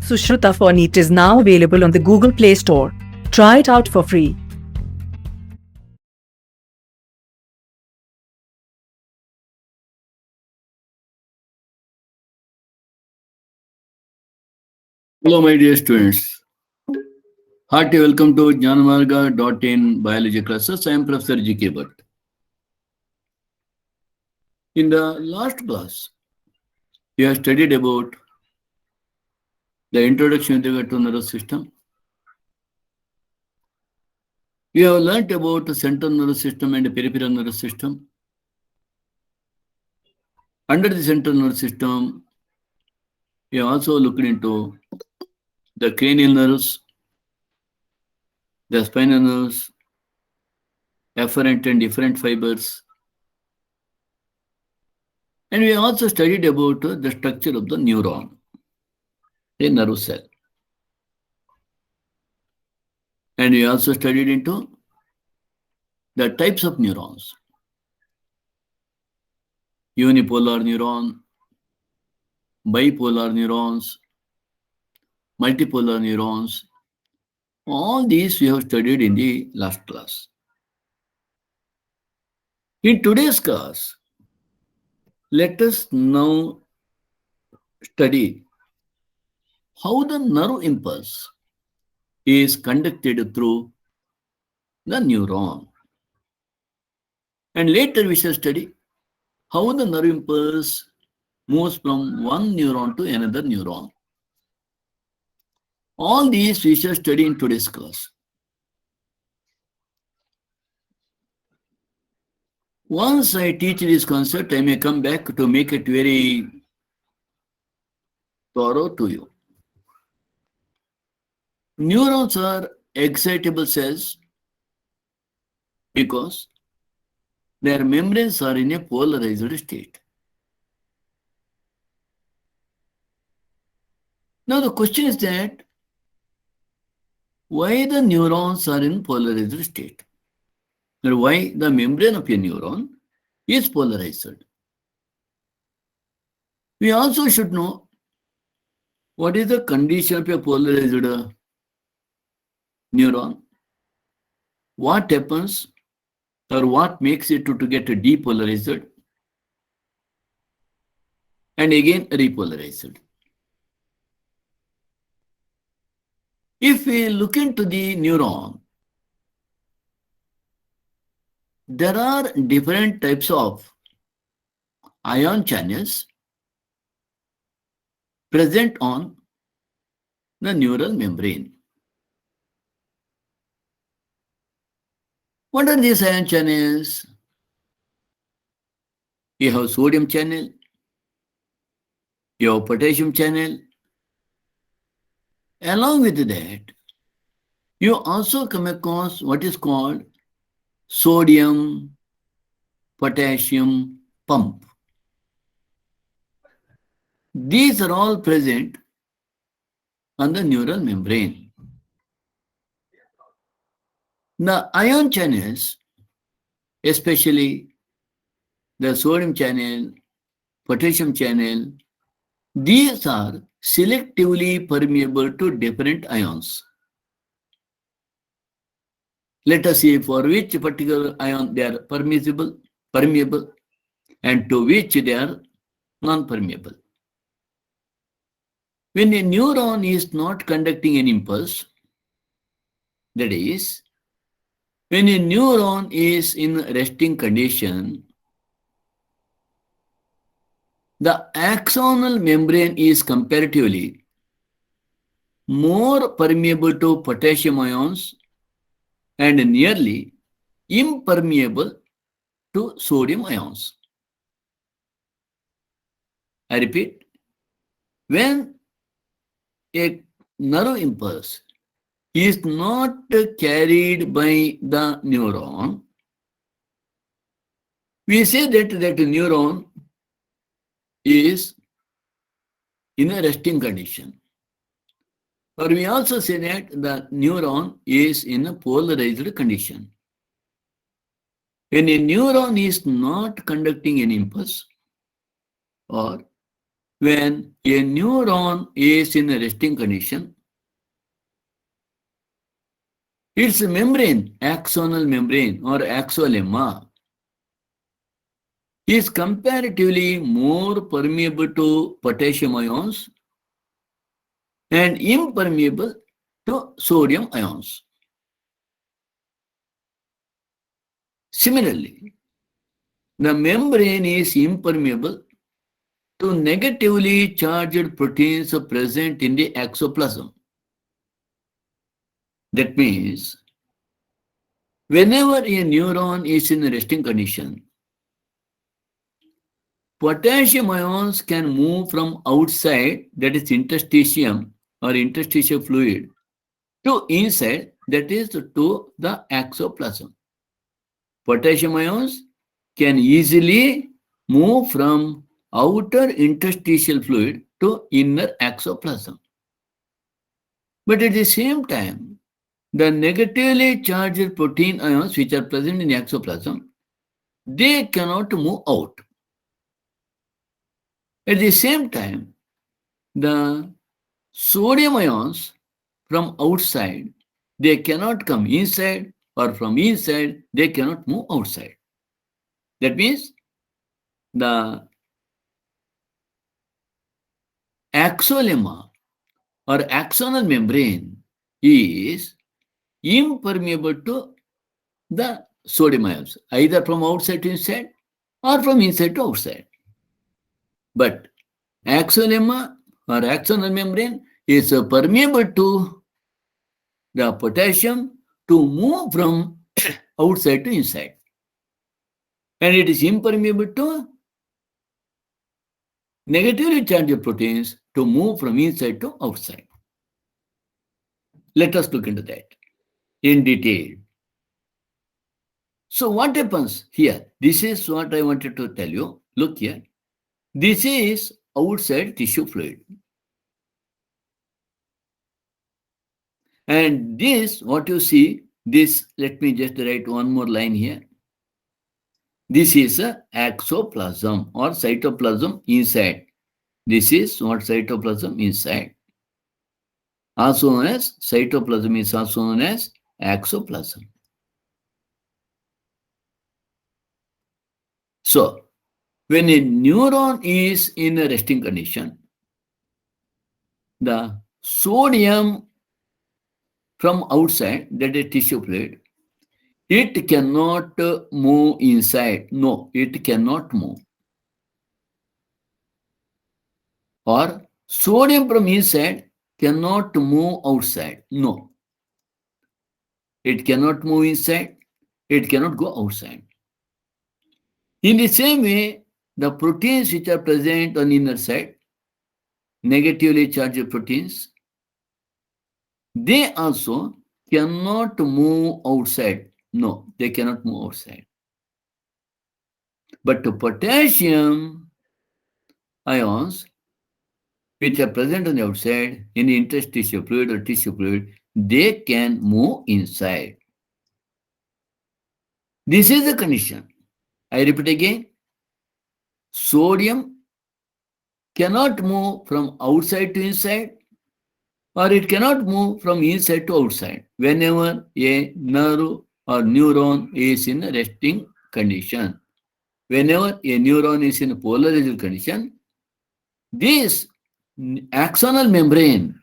Sushruta for NEET is now available on the Google Play Store. Try it out for free. Hello, my dear students. Hearty welcome to JnanaMarga.in biology classes. I am Professor G.K Bhat. In the last class, we have studied about the introduction to nervous system. We have learnt about the central nervous system and the peripheral nervous system. Under the central nervous system, we have also looked into the cranial nerves, the spinal nerves, afferent and efferent fibers. And we also studied about the structure of the neuron, a nerve cell. And we also studied into the types of neurons. Unipolar neuron, bipolar neurons, multipolar neurons. All these we have studied in the last class. In today's class, let us now study how the nerve impulse is conducted through the neuron. And later we shall study how the nerve impulse moves from one neuron to another neuron. All these we shall study in today's class. Once I teach this concept, I may come back to make it very thorough to you. Neurons are excitable cells because their membranes are in a polarized state. Now the question is that why the neurons are in polarized state? Or why the membrane of a neuron is polarized? We also should know what is the condition of a polarized neuron. What happens or what makes it to get depolarized and again repolarized. If we look into the neuron, there are different types of ion channels present on the neural membrane. What are these ion channels? You have sodium channel, you have potassium channel. Along with that, you also come across what is called sodium potassium pump. These are all present on the neural membrane. The ion channels, especially the sodium channel, potassium channel, these are selectively permeable to different ions. Let us see for which particular ion they are permeable, and to which they are non-permeable. When a neuron is not conducting an impulse, that is, when a neuron is in resting condition, the axonal membrane is comparatively more permeable to potassium ions and nearly impermeable to sodium ions. I repeat, when a nerve impulse is not carried by the neuron, we say that neuron is in a resting condition. Or we also say that the neuron is in a polarized condition. When a neuron is not conducting an impulse, or when a neuron is in a resting condition, its membrane, axonal membrane or axolemma, is comparatively more permeable to potassium ions and impermeable to sodium ions. Similarly, the membrane is impermeable to negatively charged proteins present in the exoplasm. That means, whenever a neuron is in a resting condition, potassium ions can move from outside, that is interstitium or interstitial fluid, to inside, that is to the exoplasm. Potassium ions can easily move from outer interstitial fluid to inner exoplasm. But at the same time, the negatively charged protein ions which are present in the exoplasm, they cannot move out. At the same time, the sodium ions from outside, they cannot come inside, or from inside, they cannot move outside. That means the axolemma or axonal membrane is impermeable to the sodium ions, either from outside to inside or from inside to outside. But axolemma or axonal membrane is permeable to the potassium to move from outside to inside. And it is impermeable to negatively charged proteins to move from inside to outside. Let us look into that in detail. So what happens here? This is what I wanted to tell you. Look here. This is outside tissue fluid. And this, what you see, this, let me just write one more line here. This is a exoplasm or cytoplasm inside. This is what cytoplasm inside. Also known as cytoplasm is also known as exoplasm. So, when a neuron is in a resting condition, the sodium from outside, that is tissue fluid, it cannot move inside. No, it cannot move. Or sodium from inside cannot move outside. No, it cannot move inside. It cannot go outside. In the same way, the proteins which are present on the inner side, negatively charged proteins, they also cannot move outside. No, they cannot move outside. But the potassium ions which are present on the outside in the interstitial fluid or tissue fluid, they can move inside. This is the condition. I repeat again. Sodium cannot move from outside to inside, or it cannot move from inside to outside whenever a nerve or neuron is in a resting condition. Whenever a neuron is in a polarization condition, this axonal membrane,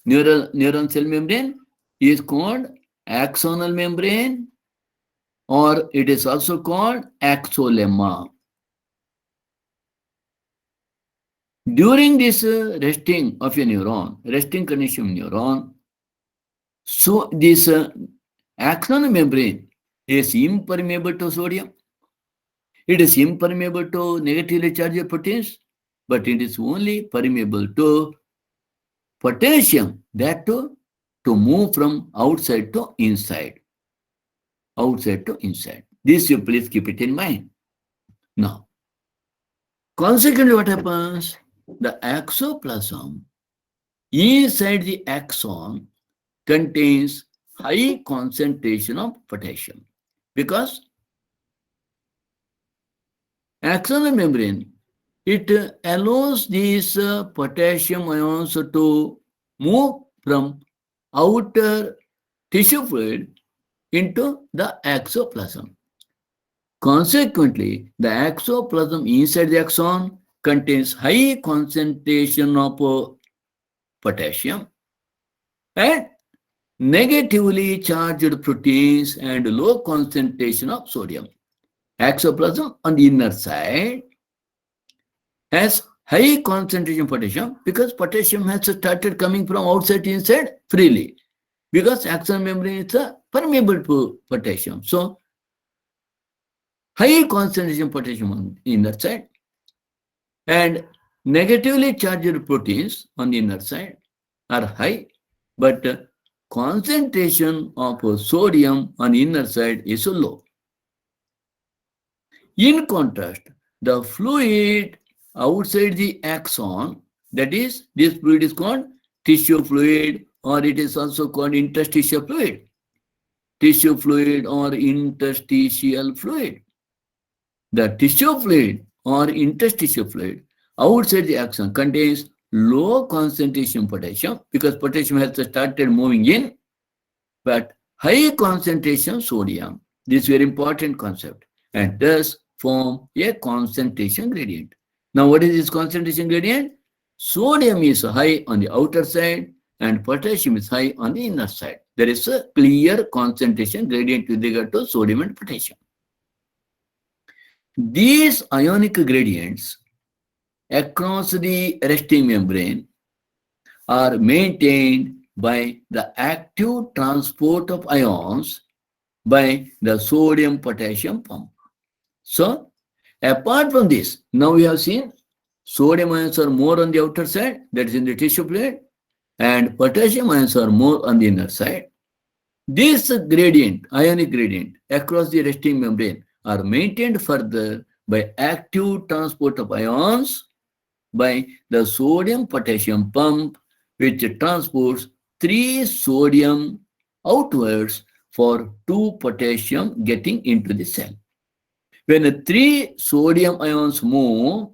neuron cell membrane, is called axonal membrane, or it is also called axolemma. During this resting of a neuron, resting condition neuron, so this axonal membrane is impermeable to sodium. It is impermeable to negatively charged proteins, but it is only permeable to potassium, that to move from outside to inside. Outside to inside. This you please keep it in mind. Now, consequently, what happens? The exoplasm inside the axon contains high concentration of potassium because axonal membrane It allows these potassium ions to move from outer tissue fluid into the exoplasm. Consequently, the exoplasm inside the axon contains high concentration of potassium and negatively charged proteins and low concentration of sodium. Exoplasm on the inner side has high concentration potassium because potassium has started coming from outside to inside freely because axon membrane is a permeable to potassium. So high concentration potassium on the inner side and negatively charged proteins on the inner side are high, but concentration of sodium on the inner side is low. In contrast, the fluid outside the axon, that is, this fluid is called tissue fluid or it is also called interstitial fluid. Tissue fluid or interstitial fluid. The tissue fluid or interstitial fluid outside the axon contains low concentration potassium because potassium has started moving in, but high concentration sodium. This is very important concept and thus form a concentration gradient. Now what is this concentration gradient? Sodium is high on the outer side and potassium is high on the inner side. There is a clear concentration gradient with regard to sodium and potassium. These ionic gradients across the resting membrane are maintained by the active transport of ions by the sodium potassium pump. So, apart from this, now we have seen sodium ions are more on the outer side, that is in the tissue plate, and potassium ions are more on the inner side. This gradient, ionic gradient, across the resting membrane are maintained further by active transport of ions by the sodium potassium pump, which transports 3 sodium outwards for 2 potassium getting into the cell. When 3 sodium ions move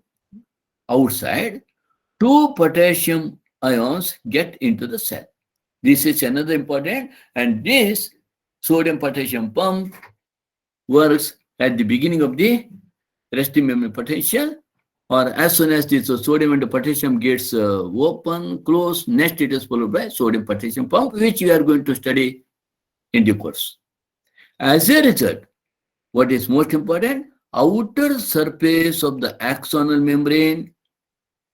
outside, 2 potassium ions get into the cell. This is another important, and this sodium potassium pump works at the beginning of the resting membrane potential, or as soon as this sodium and the potassium gets open, close, next it is followed by sodium potassium pump, which we are going to study in due course. As a result, what is most important? Outer surface of the axonal membrane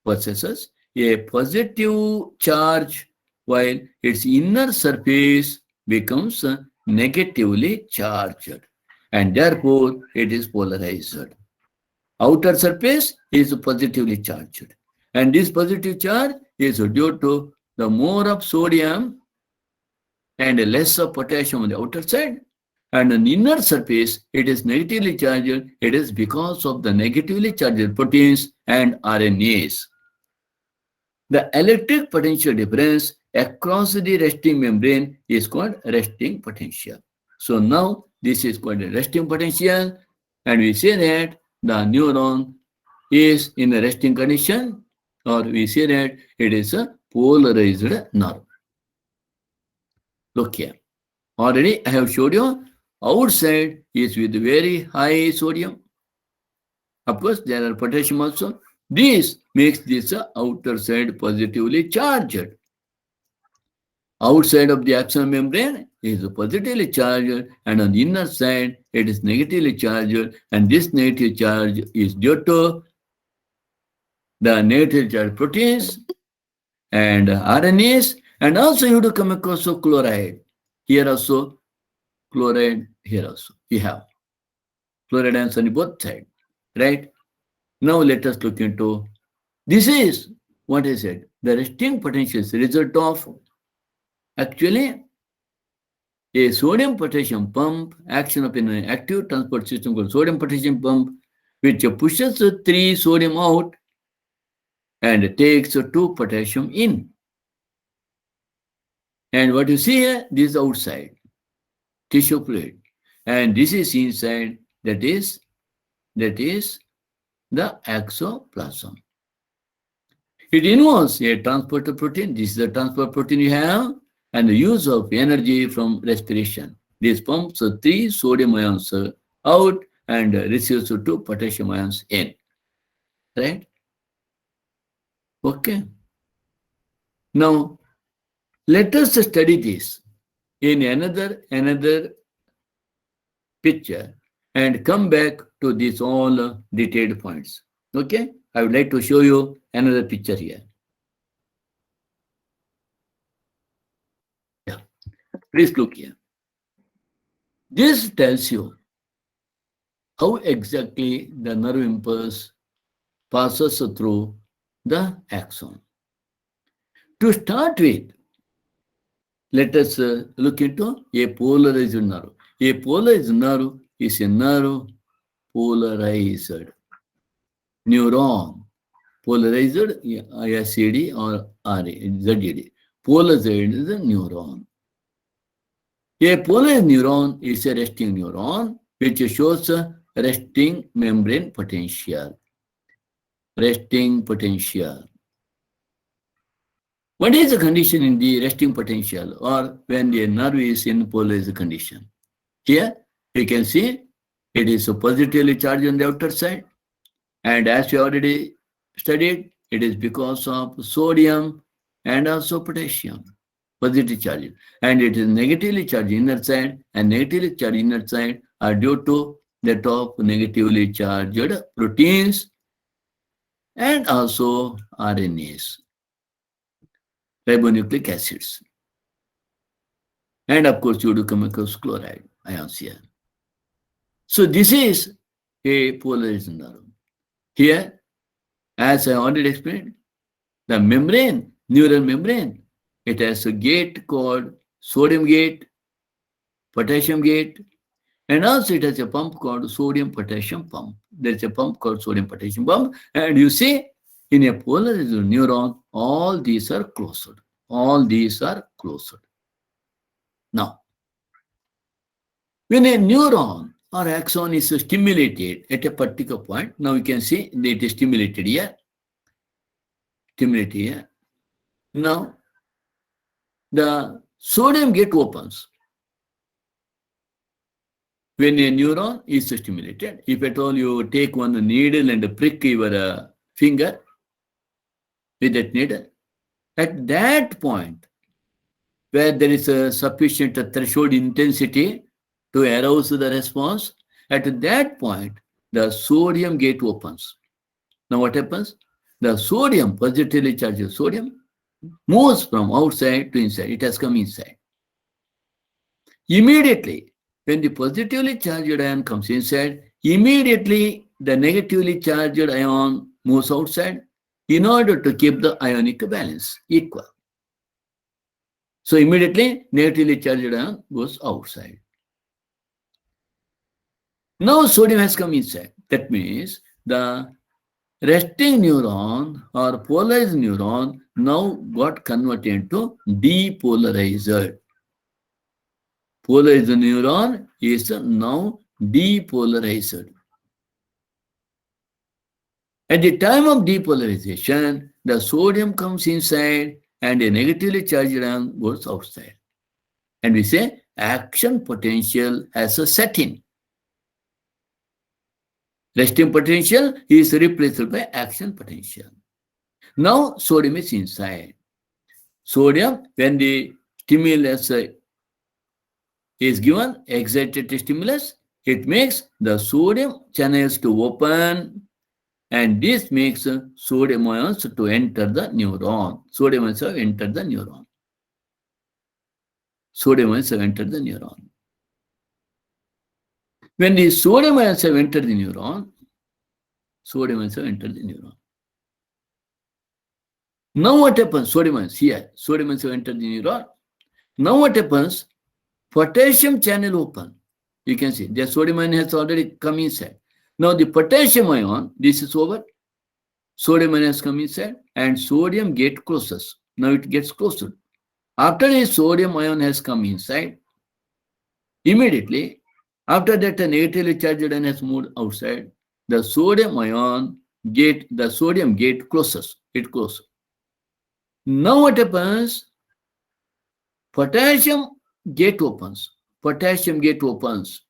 possesses a positive charge while its inner surface becomes negatively charged and therefore it is polarized. Outer surface is positively charged and this positive charge is due to the more of sodium and less of potassium on the outer side, and on the inner surface it is negatively charged. It is because of the negatively charged proteins and RNAs. The electric potential difference across the resting membrane is called resting potential. So now this is called a resting potential, and we say that the neuron is in a resting condition, or we say that it is a polarized nerve. Look here. Already I have showed you outside is with very high sodium. Of course, there are potassium also. This makes this outer side positively charged. Outside of the axonal membrane is positively charged, and on the inner side it is negatively charged, and this negative charge is due to the negative charged proteins and RNAs, and also you have to come across chloride. Here also, chloride here also. You have chloride ions on both sides, right? Now let us look into this is what I said. The resting potential is the result of actually a sodium potassium pump, action of an active transport system called sodium potassium pump, which pushes the 3 sodium out and takes the 2 potassium in. And what you see here, this is outside, tissue fluid. And this is inside, that is the exoplasm. It involves a transporter protein. This is the transport protein you have, and the use of energy from respiration. This pumps three sodium ions out and receives two potassium ions in. Right? Okay. Now, let us study this in another picture and come back to these all detailed points. Okay? I would like to show you another picture here. Yeah. Please look here. This tells you how exactly the nerve impulse passes through the axon. To start with, let us look into a polarized nerve. A polarized nerve is a nerve polarized neuron. Polarized, SCD or ZD. Polarized is a neuron. A polarized neuron is a resting neuron which shows a resting membrane potential. Resting potential. What is the condition in the resting potential or when the nerve is in polarized condition? Here you can see it is positively charged on the outer side, and as we already studied, it is because of sodium and also potassium, positive charge, and it is negatively charged inner side, and negatively charged inner side are due to that of negatively charged proteins and also RNAs, ribonucleic acids, and of course pseudochemicals chloride ions here. So this is a polarized nerve. Here, as I already explained, the membrane, neural membrane, it has a gate called sodium gate, potassium gate, and also it has a pump called sodium potassium pump. There is a pump called sodium potassium pump, and you see in a polarized neuron, all these are closed. All these are closed. Now, when a neuron or axon is stimulated at a particular point, now you can see it is stimulated here. Stimulated here. Now, the sodium gate opens when a neuron is stimulated. If at all you take one needle and prick your finger with that needle, at that point where there is a sufficient threshold intensity to arouse the response, at that point the sodium gate opens. Now what happens? The sodium, positively charged sodium, moves from outside to inside. It has come inside. Immediately, when the positively charged ion comes inside, immediately the negatively charged ion moves outside in order to keep the ionic balance equal. So immediately, negatively charged ion goes outside. Now sodium has come inside. That means the resting neuron or polarized neuron now got converted into depolarized. Polarized neuron is now depolarized. At the time of depolarization, the sodium comes inside and a negatively charged ion goes outside. And we say action potential has a set in. Resting potential is replaced by action potential. Now sodium is inside. Sodium, when the stimulus is given, excited stimulus, it makes the sodium channels to open, and this makes sodium ions to enter the neuron. Sodium ions have entered the neuron. Sodium ions have entered the neuron. When the sodium ions have entered the neuron, sodium ions have entered the neuron. Now what happens? Sodium ions here. Sodium ions have entered the neuron. Now what happens? Potassium channel open. You can see the sodium ion has already come inside. Now the potassium ion, this is over. Sodium ion has come inside and sodium gate closes. Now it gets closed. After a sodium ion has come inside, immediately after that a negatively charged ion has moved outside. the sodium gate closes. It closes. Now what happens? Potassium gate opens. Potassium gate opens.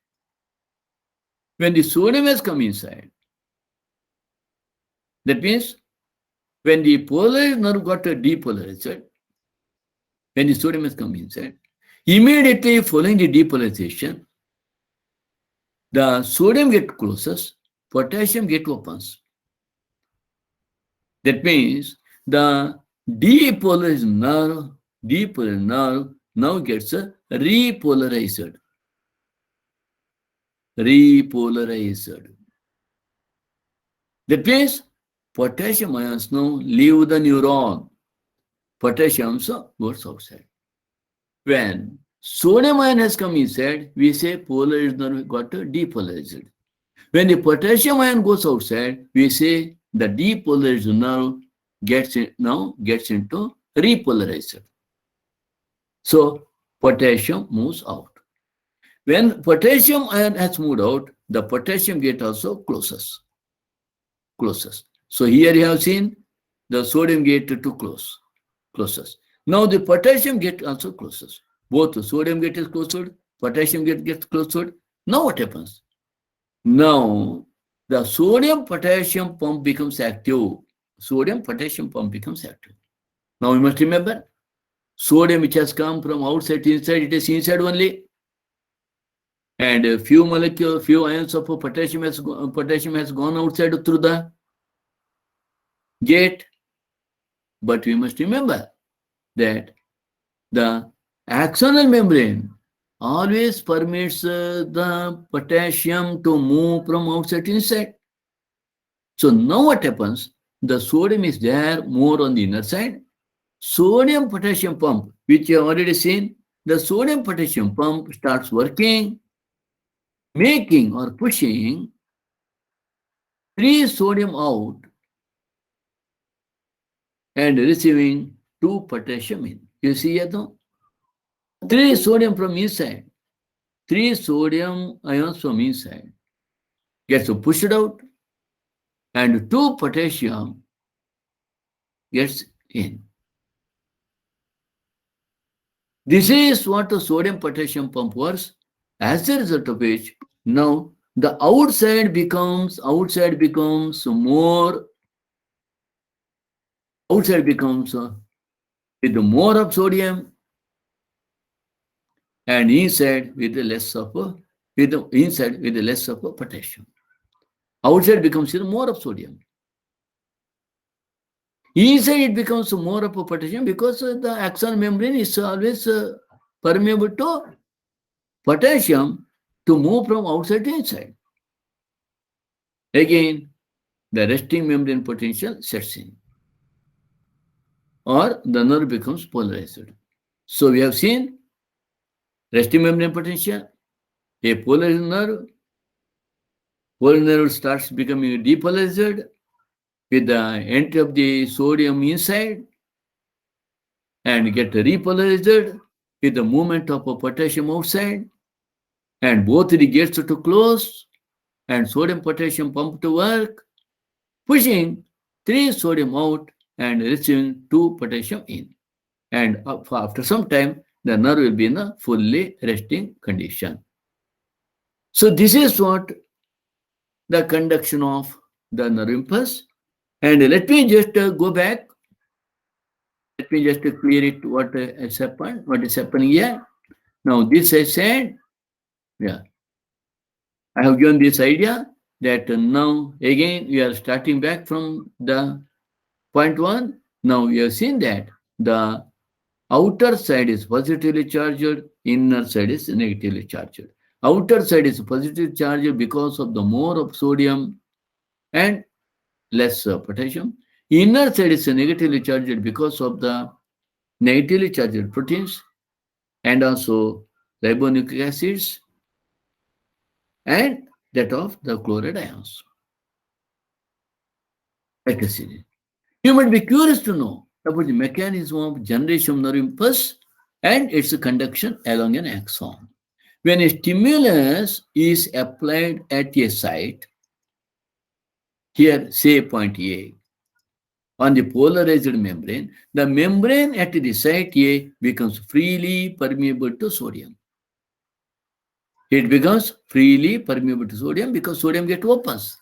When the sodium has come inside, that means when the polarized nerve got depolarized, when the sodium has come inside, immediately following the depolarization, the sodium gate closes, potassium gate opens. That means the depolarized nerve now gets repolarized. Repolarized. That means potassium ions now leave the neuron. Potassium also goes outside. When sodium ion has come inside, we say polarized nerve got depolarized. When the potassium ion goes outside, we say the depolarized nerve now gets into repolarized. So potassium moves out. When potassium ion has moved out, the potassium gate also closes. So here you have seen the sodium gate to closes. Now the potassium gate also closes. Both the sodium gate is closed, potassium gate gets closed. Now what happens? Now the sodium potassium pump becomes active. Sodium potassium pump becomes active. Now you must remember, sodium which has come from outside to inside, it is inside only. And a few molecules, few ions of potassium has gone outside through the gate. But we must remember that the axonal membrane always permits the potassium to move from outside to inside. So now what happens? The sodium is there more on the inner side. Sodium potassium pump, which you have already seen, the sodium potassium pump starts working, making or pushing 3 sodium out and receiving 2 potassium in. You see here though? 3 sodium from inside, 3 sodium ions from inside gets pushed out and 2 potassium gets in. This is what the sodium potassium pump works, as a result of which now the outside becomes more, outside becomes with more of sodium and inside with less of potassium. Outside becomes more of sodium. Inside it becomes more of a potassium because the axonal membrane is always permeable to potassium to move from outside to inside. Again, the resting membrane potential sets in, or the nerve becomes polarized. So we have seen resting membrane potential, a polarized nerve starts becoming depolarized with the entry of the sodium inside and get repolarized with the movement of a potassium outside, and both the gates to close and sodium potassium pump to work, pushing 3 sodium out and receiving 2 potassium in. And after some time, the nerve will be in a fully resting condition. So this is what the conduction of the nerve impulse. And let me just go back. Let me just clear it what has happened, what is happening here. Now this I said, yeah, I have given this idea that now again we are starting back from the point 1. Now we have seen that the outer side is positively charged, inner side is negatively charged. Outer side is positively charged because of the more of sodium and less potassium. Inner side is negatively charged because of the negatively charged proteins and also ribonucleic acids and that of the chloride ions. Like I said, you might be curious to know about the mechanism of generation of nerve impulse and its conduction along an axon. When a stimulus is applied at a site, Here, say point A. On the polarized membrane, the membrane at the site A becomes freely permeable to sodium. It becomes freely permeable to sodium because sodium gets opens.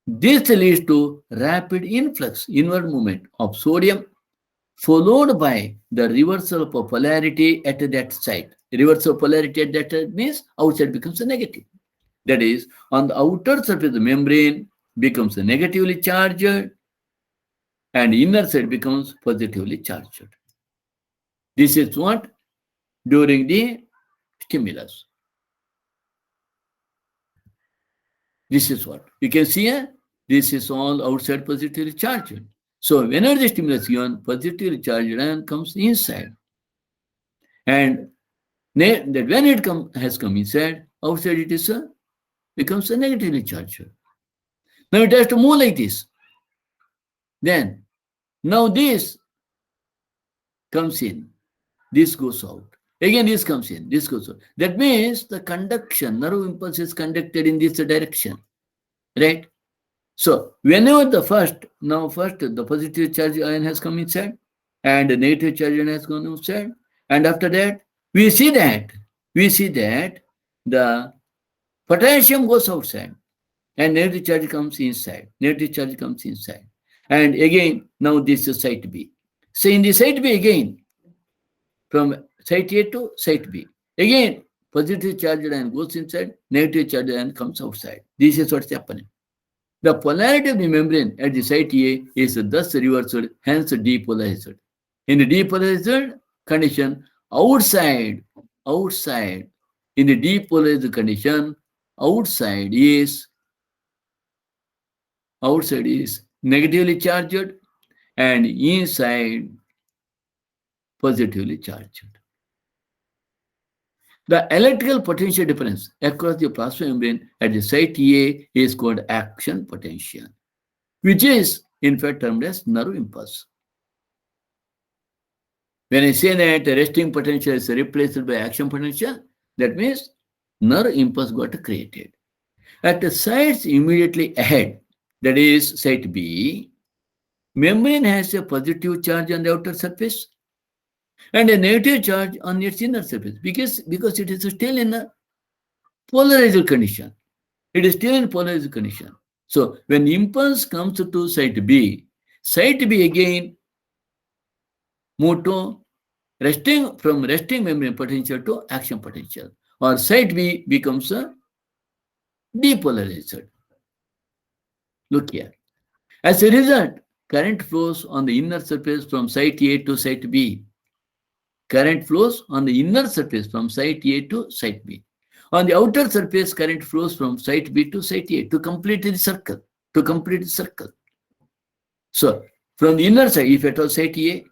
This leads to rapid influx, inward movement of sodium, followed by the reversal of polarity at that site. Reversal of polarity at that site means outside becomes a negative. That is, on the outer surface of the membrane becomes negatively charged and inner side becomes positively charged. This is what during the stimulus. This is what you can see here. This is all outside positively charged. So whenever the stimulus is given, positively charged ion comes inside. And that when it has come inside, outside it is becomes a negatively charged. Now it has to move like this. Then now this comes in, this goes out. Again this comes in, this goes out. That means the conduction, nerve impulse is conducted in this direction, right? So whenever the first the positive charge ion has come inside and the negative charge ion has gone outside, and after that we see that the potassium goes outside and negative charge comes inside. Negative charge comes inside. And again, now this is site B. So in the site B again, from site A to site B, again positive charge ion goes inside, negative charge ion comes outside. This is what's happening. The polarity of the membrane at the site A is thus reversed, hence depolarized. In the depolarized condition, outside, in the depolarized condition, outside is negatively charged and inside positively charged. The electrical potential difference across the plasma membrane at the site A is called action potential, which is in fact termed as nerve impulse. When I say that resting potential is replaced by action potential, that means nerve impulse got created. At the sites immediately ahead, that is site B, membrane has a positive charge on the outer surface and a negative charge on its inner surface because it is still in a polarized condition. It is still in polarized condition. So when impulse comes to site B again move to from resting membrane potential to action potential, or site B becomes a depolarized. Look here. As a result, current flows on the inner surface from site A to site B. Current flows on the inner surface from site A to site B. On the outer surface, current flows from site B to site A to complete the circle. So, from the inner side, if at all site A,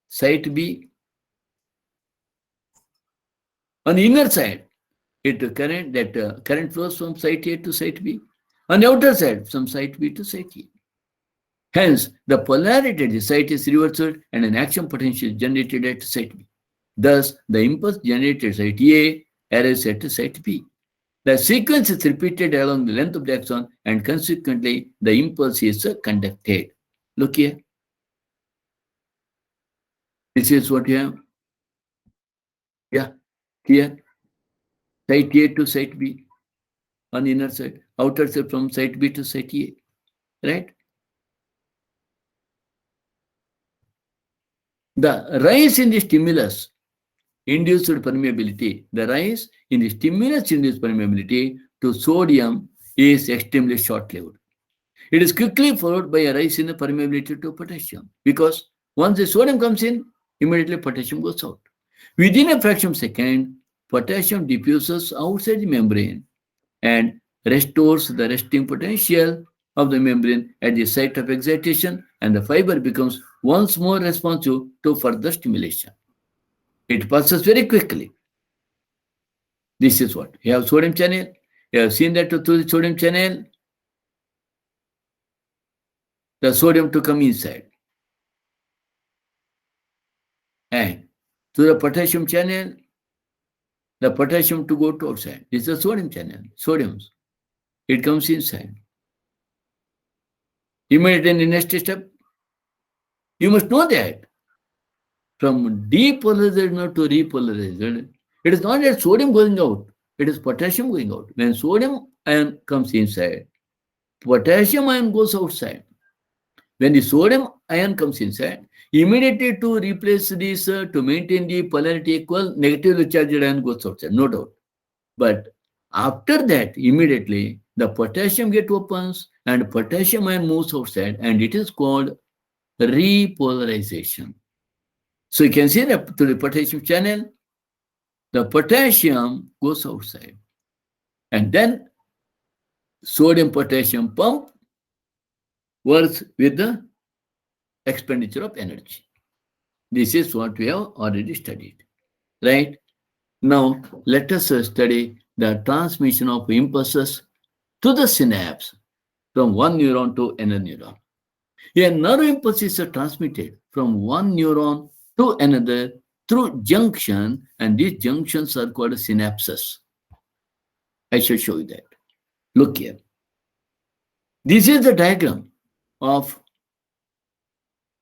site B, on the inner side, current flows from site A to site B. On the outer side, from site B to site A. Hence, the polarity at the site is reversed and an action potential is generated at site B. Thus, the impulse generated at site A arrives at site B. The sequence is repeated along the length of the axon and consequently the impulse is conducted. Look here. This is what you have. Yeah, here. Site A to site B on the inner side. Outer side from site B to site A. Right? The rise in the stimulus induced permeability. The rise in the stimulus induced permeability to sodium is extremely short-lived. It is quickly followed by a rise in the permeability to potassium because once the sodium comes in, immediately potassium goes out. Within a fraction of a second, potassium diffuses outside the membrane and restores the resting potential of the membrane at the site of excitation, and the fiber becomes once more responsive to further stimulation. It passes very quickly. This is what you have sodium channel. You have seen that through the sodium channel, the sodium to come inside. And through the potassium channel, the potassium to go to outside. This is the sodium channel, sodiums. it comes inside. Immediately next step, you must know that from depolarization to repolarization, it is not that sodium going out, it is potassium going out. When sodium ion comes inside, potassium ion goes outside. When the sodium ion comes inside, immediately to replace this, to maintain the polarity equal, negatively charged ion goes outside, no doubt. But after that, immediately, the potassium get opens and potassium ion moves outside, and it is called repolarization. So you can see that to the potassium channel, the potassium goes outside. And then sodium potassium pump works with the expenditure of energy. This is what we have already studied, right? Now, let us study the transmission of impulses to the synapse from one neuron to another neuron. A nerve impulse is transmitted from one neuron to another through junction, and these junctions are called synapses. I shall show you that. Look here. This is the diagram of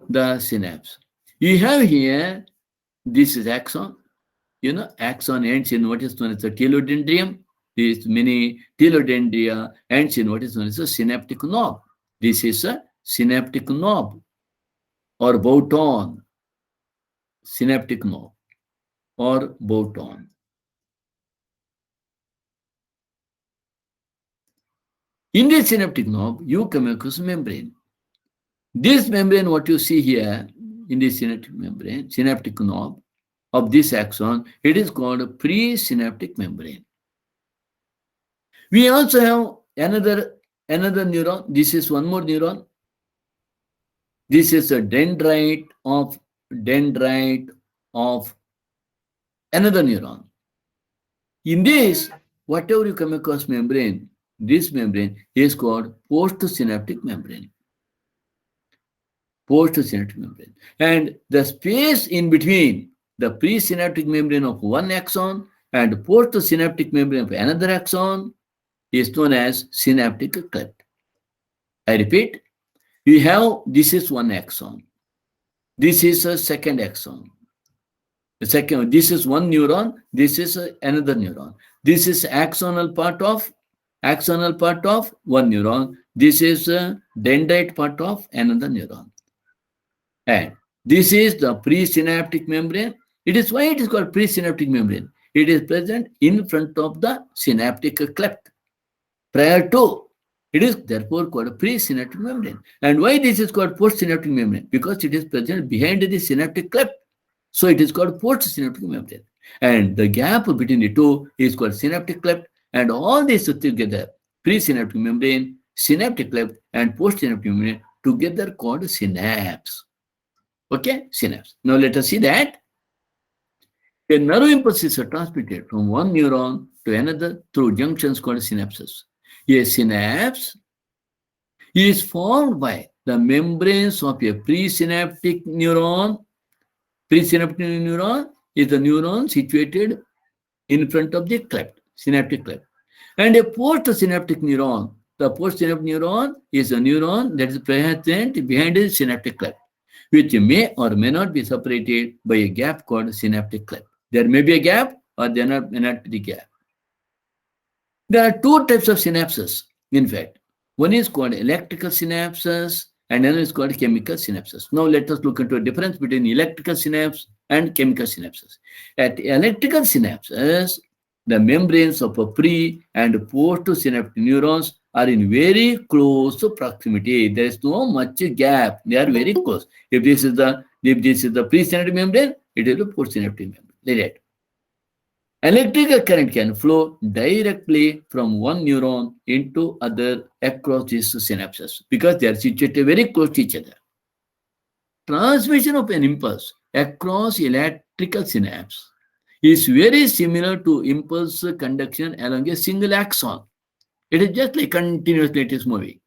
the synapse. You have here, this is axon. You know, axon ends in what is known as the telodendrium. These many telodendria ends in what is known as a synaptic knob. This is a synaptic knob or boton. Synaptic knob or boton. In the synaptic knob, you come across membrane. This membrane, what you see here in the synaptic membrane, synaptic knob of this axon, it is called a presynaptic membrane. We also have another neuron. This is one more neuron. This is a dendrite of another neuron. In this, whatever you come across membrane, this membrane is called postsynaptic membrane. Postsynaptic membrane. And the space in between the presynaptic membrane of one axon and postsynaptic membrane of another axon is known as synaptic cleft. I repeat, we have, this is one axon. This is a second axon. This is one neuron. This is another neuron. This is axonal part of one neuron. This is a dendrite part of another neuron. And this is the presynaptic membrane. It is why it is called presynaptic membrane. It is present in front of the synaptic cleft. Prior to, it is therefore called a presynaptic membrane. And why this is called postsynaptic membrane? Because it is present behind the synaptic cleft. So it is called postsynaptic membrane. And the gap between the two is called synaptic cleft. And all these together, presynaptic membrane, synaptic cleft, and postsynaptic membrane together called synapse. Okay, synapse. Now let us see that. A nerve impulse is transmitted from one neuron to another through junctions called synapses. A synapse is formed by the membranes of a presynaptic neuron. Presynaptic neuron is the neuron situated in front of the cleft, synaptic cleft. And a postsynaptic neuron, the postsynaptic neuron is a neuron that is present behind the synaptic cleft, which may or may not be separated by a gap called synaptic cleft. There may be a gap or there may not be a gap. There are two types of synapses, in fact. One is called electrical synapses and another is called chemical synapses. Now let us look into a difference between electrical synapse and chemical synapses. At electrical synapses, the membranes of a pre and postsynaptic neurons are in very close proximity. There is no much gap. They are very close. If this is the presynaptic membrane, it is the postsynaptic membrane. Like that. Electrical current can flow directly from one neuron into other across these synapses because they are situated very close to each other. Transmission of an impulse across electrical synapse is very similar to impulse conduction along a single axon. It is just like continuously it is moving.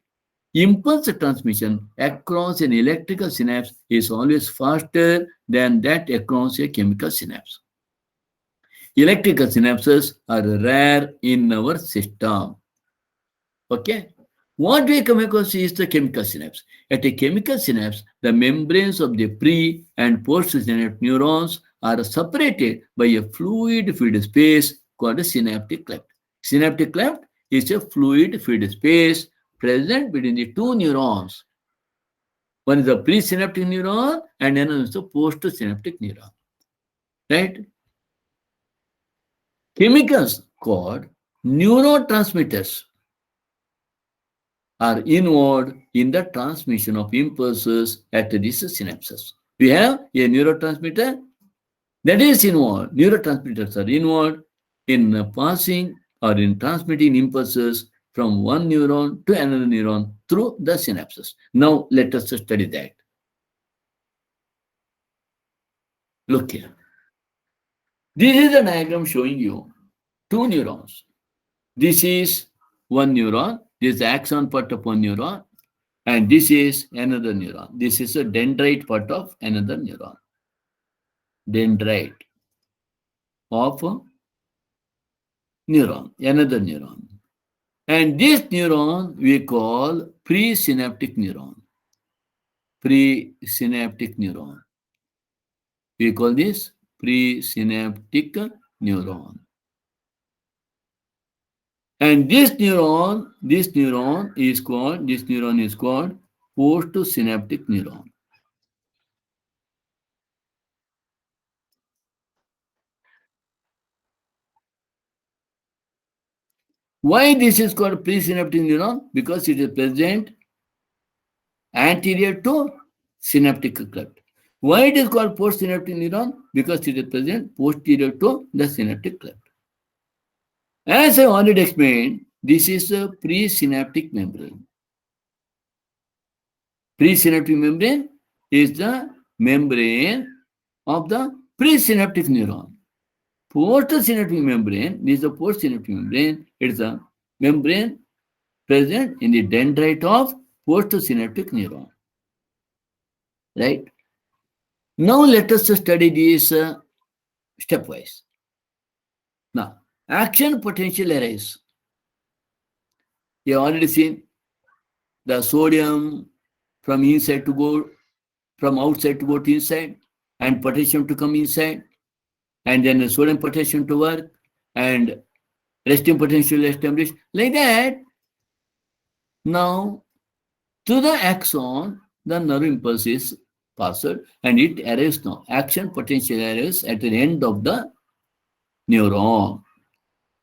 Impulse transmission across an electrical synapse is always faster than that across a chemical synapse. Electrical synapses are rare in our system. Okay. What we come across is the chemical synapse. At a chemical synapse, the membranes of the pre and post-synaptic neurons are separated by a fluid-filled space called a synaptic cleft. Synaptic cleft is a fluid-filled space present between the two neurons. One is the presynaptic neuron and another is the postsynaptic neuron. Right? Chemicals called neurotransmitters are involved in the transmission of impulses at these synapses. We have a neurotransmitter that is involved. Neurotransmitters are involved in passing or in transmitting impulses from one neuron to another neuron through the synapses. Now let us study that. Look here. This is a diagram showing you two neurons. This is one neuron. This is the axon part of one neuron. And this is another neuron. This is a dendrite part of another neuron. Dendrite of a neuron, another neuron. And this neuron we call presynaptic neuron. Presynaptic neuron. We call this presynaptic neuron. And this neuron is called postsynaptic neuron. Why this is called presynaptic neuron? Because it is present anterior to synaptic cleft. Why it is called postsynaptic neuron? Because it is present posterior to the synaptic cleft. As I already explained, this is a presynaptic membrane. Presynaptic membrane is the membrane of the presynaptic neuron. Postsynaptic membrane, this is the postsynaptic membrane, it is a membrane present in the dendrite of postsynaptic neuron. Right? Now let us study this stepwise. Now, action potential arrays. You have already seen the sodium from inside to go, from outside to go to inside, and potassium to come inside, and then the sodium potassium to work, and resting potential established. Like that, now to the axon, the nerve impulse is passed and it arrives now. Action potential arrives at the end of the neuron.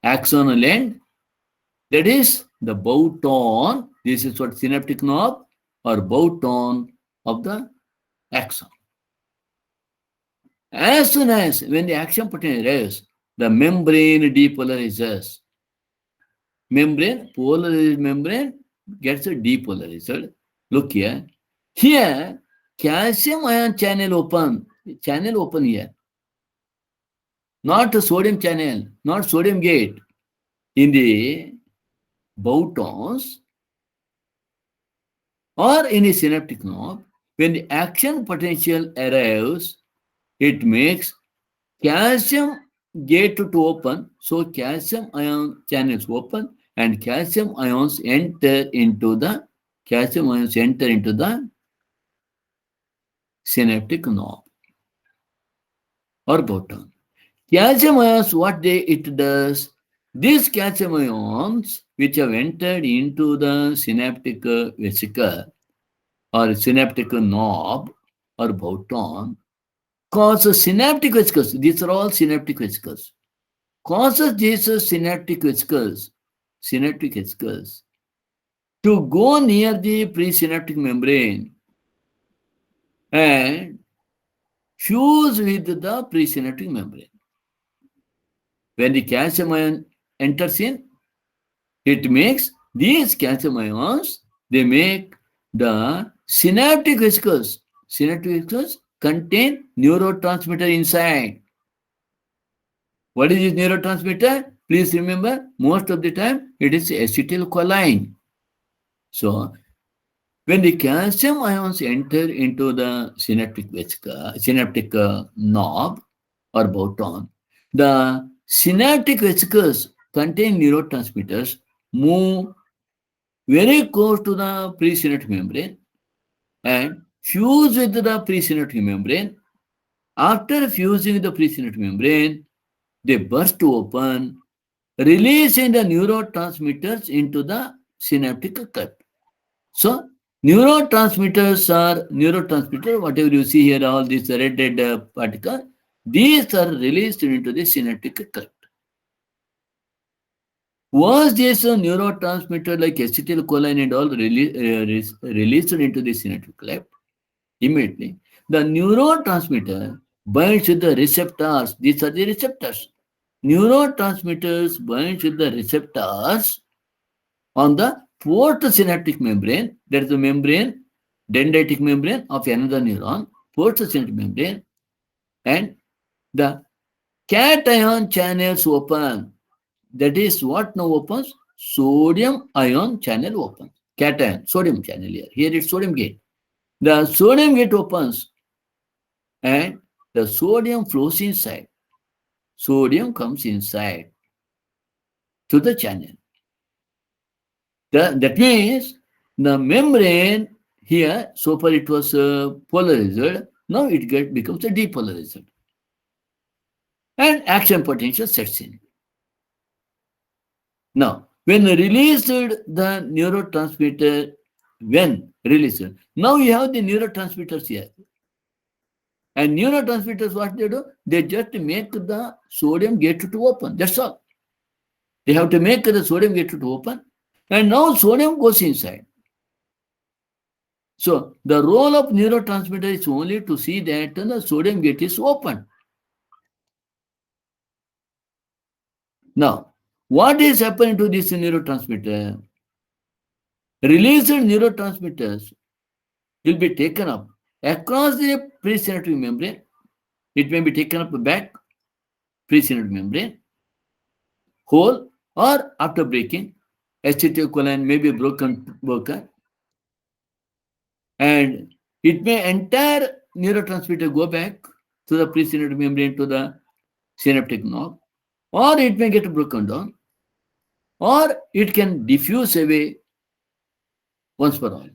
Axonal end, that is the bouton. This is what synaptic knob or bouton of the axon. As soon as when the action potential arrives, the membrane depolarizes. Polarized membrane gets depolarized. Look here. Here, calcium ion channel open here. Not a sodium channel, not sodium gate. In the boutons or in a synaptic knob, when the action potential arrives, it makes calcium gate to open. So calcium ion channels open and calcium ions enter into the synaptic knob or bouton. Calcium ions, it does? These calcium ions which have entered into the synaptic vesicle or synaptic knob or bouton causes synaptic vesicles. These are all synaptic vesicles. Causes these synaptic vesicles to go near the presynaptic membrane and fuse with the presynaptic membrane. When the calcium ion enters in, it makes these calcium ions, they make the synaptic vesicles. Synaptic vesicles contain neurotransmitter inside. What is this neurotransmitter? Please remember, most of the time it is acetylcholine. So, when the calcium ions enter into the synaptic vesicle, synaptic knob or bouton, the synaptic vesicles contain neurotransmitters move very close to the presynaptic membrane and fuse with the presynaptic membrane. After fusing with the presynaptic membrane, they burst open, releasing the neurotransmitters into the synaptic cleft. So, neurotransmitter, whatever you see here, all these red particles, these are released into the synaptic cleft. Was this a neurotransmitter like acetylcholine and all released into the synaptic cleft? Immediately, the neurotransmitter binds with the receptors. These are the receptors. Neurotransmitters binds with the receptors on the postsynaptic membrane. That is the membrane, dendritic membrane of another neuron, postsynaptic membrane, and the cation channels open. That is what now opens? Sodium ion channel opens. Cation, sodium channel here. Here it's sodium gate. The sodium gate opens and the sodium flows inside. Sodium comes inside to the channel. That means the membrane here, so far it was polarized, now it becomes a depolarized. And action potential sets in. Now, when released the neurotransmitter, now you have the neurotransmitters here. And neurotransmitters, what they do? They just make the sodium gate to open. That's all. They have to make the sodium gate to open. And now sodium goes inside. So the role of neurotransmitter is only to see that the sodium gate is open. Now, what is happening to this neurotransmitter? Released neurotransmitters will be taken up across the presynaptic membrane. It may be taken up back presynaptic membrane, whole, or after breaking, acetylcholine may be broken, and it may entire neurotransmitter go back to the presynaptic membrane to the synaptic knob, or it may get broken down, or it can diffuse away once for all.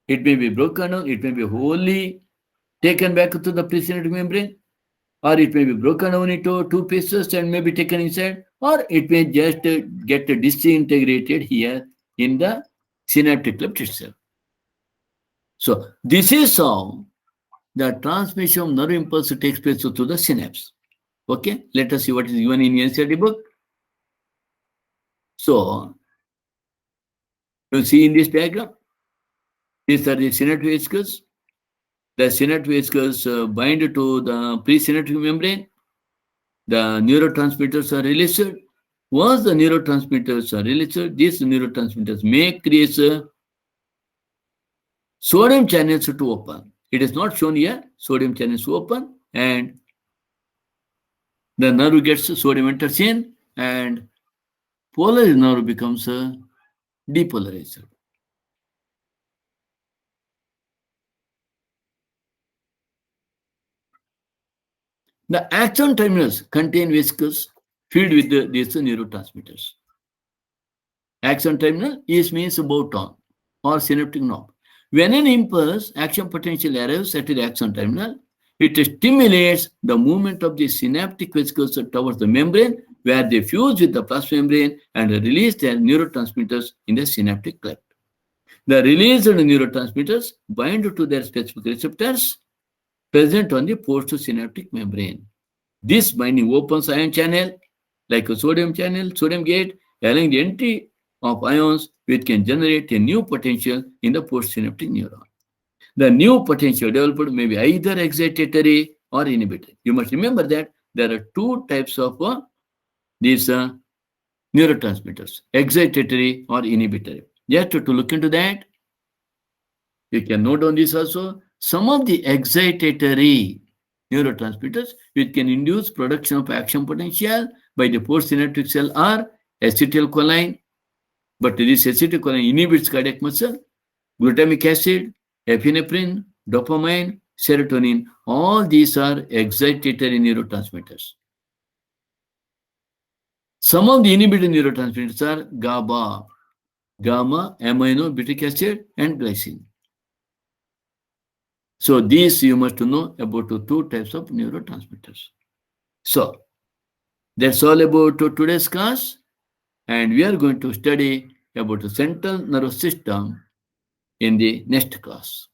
It may be broken down, it may be wholly taken back to the presynaptic membrane, or it may be broken down into two pieces and may be taken inside, or it may just get disintegrated here in the synaptic cleft itself. So this is how the transmission of nerve impulse takes place to the synapse. Okay, let us see what is given in NCERT book. So you see in this diagram, these are the synaptic vesicles. The synaptic vesicles bind to the presynaptic membrane. The neurotransmitters are released. Once the neurotransmitters are released, these neurotransmitters may create sodium channels to open. It is not shown here. Sodium channels to open, and the nerve gets sodium enters in, and polarized nerve becomes depolarized. The axon terminals contain vesicles filled with these neurotransmitters. Axon terminal is means boton or synaptic knob. When an impulse action potential arrives at the axon terminal, it stimulates the movement of the synaptic vesicles towards the membrane, where they fuse with the plasma membrane and release their neurotransmitters in the synaptic cleft. The released neurotransmitters bind to their specific receptors present on the postsynaptic membrane. This binding opens ion channel like a sodium channel, sodium gate, allowing the entry of ions which can generate a new potential in the postsynaptic neuron. The new potential developed may be either excitatory or inhibitory. You must remember that there are two types of these neurotransmitters, excitatory or inhibitory. Just to look into that, you can note on this also. Some of the excitatory neurotransmitters which can induce production of action potential by the postsynaptic cell are acetylcholine, but this acetylcholine inhibits cardiac muscle, glutamic acid, epinephrine, dopamine, serotonin. All these are excitatory neurotransmitters. Some of the inhibited neurotransmitters are GABA. gamma aminobutyric acid and glycine. So these you must know about the two types of neurotransmitters. So that's all about today's class, and we are going to study about the central nervous system in the next class.